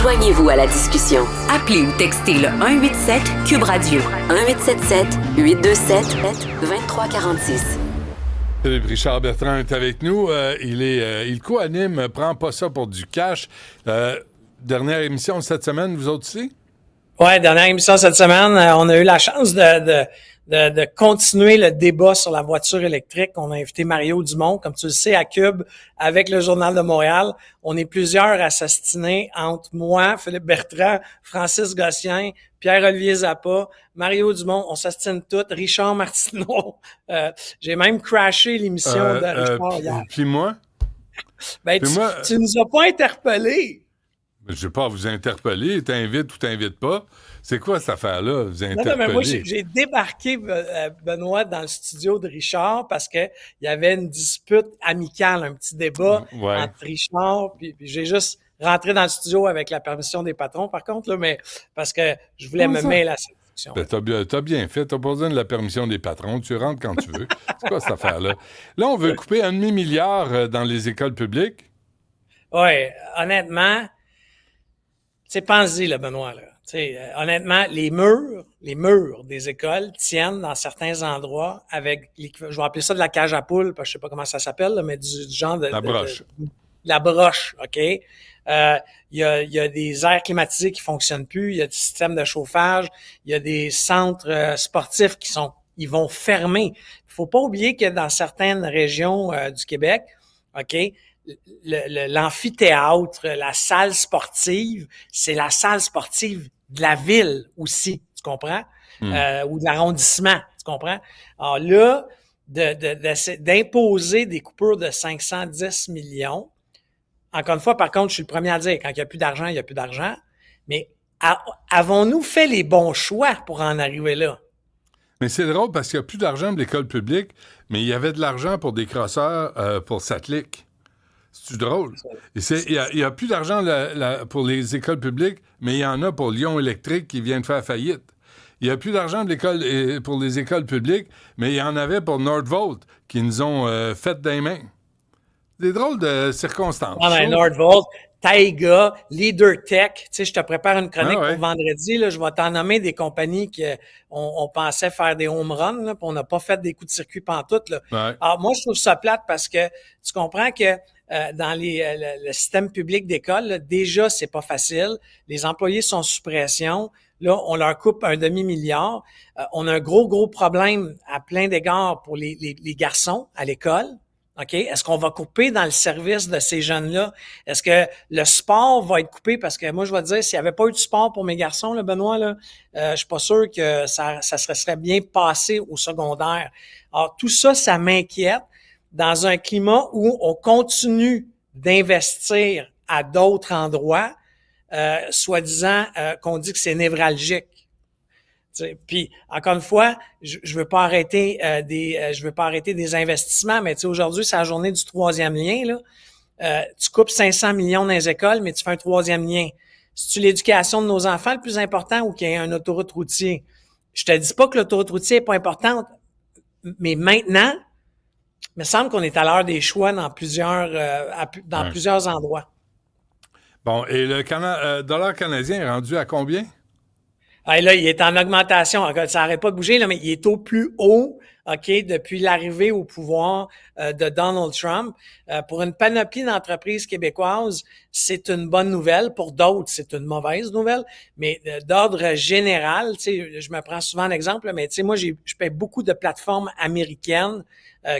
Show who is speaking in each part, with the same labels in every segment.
Speaker 1: Joignez-vous à la discussion.
Speaker 2: Appelez ou textez le 187 Cube Radio.
Speaker 1: 1877-827-2346.
Speaker 3: Philippe Richard Bertrand est avec nous. Il co-anime Prends pas ça pour du cash. Dernière émission cette semaine, vous autres aussi?
Speaker 4: Ouais, dernière émission cette semaine. On a eu la chance de continuer le débat sur la voiture électrique. On a invité Mario Dumont, comme tu le sais, à Cube, avec le Journal de Montréal. On est plusieurs à s'astiner entre moi, Philippe Bertrand, Francis Gossien, Pierre-Olivier Zappa, Mario Dumont. On s'astine tous. Richard Martineau. J'ai même crashé l'émission de Richard hier.
Speaker 3: Puis moi?
Speaker 4: Ben, tu nous as pas interpellés.
Speaker 3: Je ne vais pas vous interpeller. T'invites ou t'invites pas. C'est quoi cette affaire-là, vous interpeller?
Speaker 4: Non, mais moi, j'ai débarqué, Benoît, dans le studio de Richard parce que il y avait une dispute amicale, un petit débat entre Richard, puis j'ai juste rentré dans le studio avec la permission des patrons, par contre, là, mais parce que je voulais me mêler à cette discussion.
Speaker 3: Ben, t'as bien fait. T'as pas besoin de la permission des patrons. Tu rentres quand tu veux. C'est quoi cette affaire-là? Là, on veut couper 1,5 milliard dans les écoles publiques.
Speaker 4: Oui, honnêtement, pense-y, là, Benoît, là. Honnêtement, les murs des écoles tiennent dans certains endroits avec, je vais appeler ça de la cage à poules, parce que je sais pas comment ça s'appelle, là, mais du genre de...
Speaker 3: La broche.
Speaker 4: La broche, OK? Il y a des aires climatisées qui fonctionnent plus, il y a des systèmes de chauffage, il y a des centres sportifs ils vont fermer. Il faut pas oublier que dans certaines régions du Québec, OK, l'amphithéâtre, la salle sportive, c'est la salle sportive de la ville aussi, tu comprends? Ou de l'arrondissement, tu comprends? Alors là, d'imposer des coupures de 510 millions, encore une fois, par contre, je suis le premier à dire, quand il n'y a plus d'argent, il n'y a plus d'argent, mais avons-nous fait les bons choix pour en arriver là?
Speaker 3: Mais c'est drôle parce qu'il n'y a plus d'argent pour l'école publique, mais il y avait de l'argent pour des crosseurs pour Satlic. C'est drôle. Il y a plus d'argent pour les écoles publiques, mais il y en a pour Lyon Électrique qui vient de faire faillite. Il n'y a plus d'argent pour les écoles publiques, mais il y en avait pour Nordvolt qui nous ont fait des mains. Des drôles de circonstances.
Speaker 4: Nordvolt, Taiga, LeaderTech. Tu sais, je te prépare une chronique pour vendredi. Là, je vais t'en nommer des compagnies qu'on pensait faire des home runs, là, puis on n'a pas fait des coups de circuit pantoute. Là.
Speaker 3: Ouais.
Speaker 4: Alors, moi, je trouve ça plate parce que tu comprends que dans le système public d'école, là, déjà, c'est pas facile. Les employés sont sous pression. Là, on leur coupe 1,5 milliard. On a un gros problème à plein d'égards pour les garçons à l'école. OK? Est-ce qu'on va couper dans le service de ces jeunes-là? Est-ce que le sport va être coupé? Parce que moi, je vais te dire, s'il n'y avait pas eu de sport pour mes garçons, là, Benoît, là, je suis pas sûr que ça serait bien passé au secondaire. Alors, tout ça, ça m'inquiète dans un climat où on continue d'investir à d'autres endroits, soi-disant qu'on dit que c'est névralgique. Puis encore une fois, je veux pas arrêter des investissements, mais aujourd'hui c'est la journée du 3e lien là. Tu coupes 500 millions dans les écoles, mais tu fais un 3e lien. C'est-tu l'éducation de nos enfants le plus important ou qu'il y ait un autoroute routier? Je te dis pas que l'autoroute routier est pas importante, mais maintenant, il me semble qu'on est à l'heure des choix dans plusieurs endroits.
Speaker 3: Bon, et le dollar canadien est rendu à combien?
Speaker 4: Ah, là, il est en augmentation. Ça n'arrête pas de bouger, là, mais il est au plus haut, OK, depuis l'arrivée au pouvoir de Donald Trump. Pour une panoplie d'entreprises québécoises, c'est une bonne nouvelle. Pour d'autres, c'est une mauvaise nouvelle. Mais d'ordre général, tu sais, je me prends souvent l'exemple, mais tu sais, moi, je paie beaucoup de plateformes américaines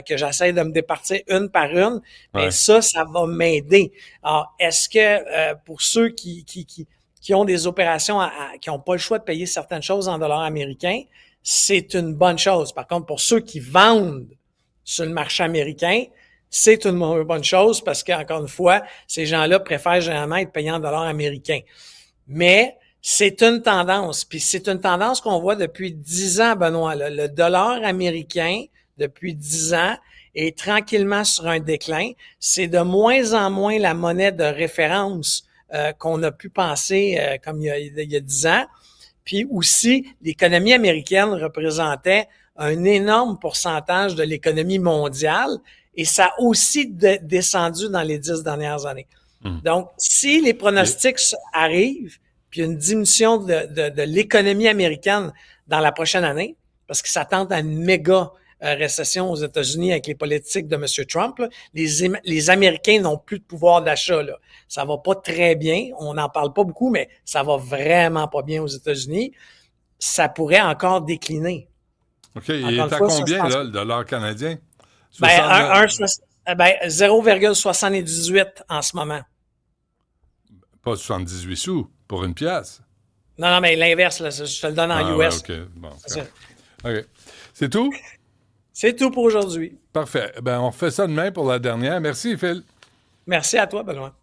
Speaker 4: que j'essaie de me départir une par une. Mais ça va m'aider. Alors, est-ce que pour ceux qui ont des opérations qui n'ont pas le choix de payer certaines choses en dollars américains, c'est une bonne chose. Par contre, pour ceux qui vendent sur le marché américain, c'est une bonne chose parce qu'encore une fois, ces gens-là préfèrent généralement être payés en dollars américains. Mais c'est une tendance, puis c'est une tendance qu'on voit depuis 10 ans, Benoît. Là. Le dollar américain, depuis 10 ans, est tranquillement sur un déclin. C'est de moins en moins la monnaie de référence qu'on a pu penser comme il y a 10 ans. Puis aussi, l'économie américaine représentait un énorme pourcentage de l'économie mondiale et ça a aussi descendu dans les 10 dernières années. Donc, si les pronostics arrivent, puis une diminution de l'économie américaine dans la prochaine année, parce qu'ils s'attendent à une méga récession aux États-Unis avec les politiques de M. Trump, là, les Américains n'ont plus de pouvoir d'achat. Là. Ça va pas très bien. On n'en parle pas beaucoup, mais ça va vraiment pas bien aux États-Unis. Ça pourrait encore décliner.
Speaker 3: OK. Il est à combien, là, le dollar canadien?
Speaker 4: 0,78 en ce moment.
Speaker 3: Pas 78 sous pour une pièce.
Speaker 4: Non, mais l'inverse, là, je te le donne en US.
Speaker 3: OK. Bon, OK. C'est tout?
Speaker 4: C'est tout pour aujourd'hui.
Speaker 3: Parfait. On refait ça demain pour la dernière. Merci, Phil.
Speaker 4: Merci à toi, Benoît.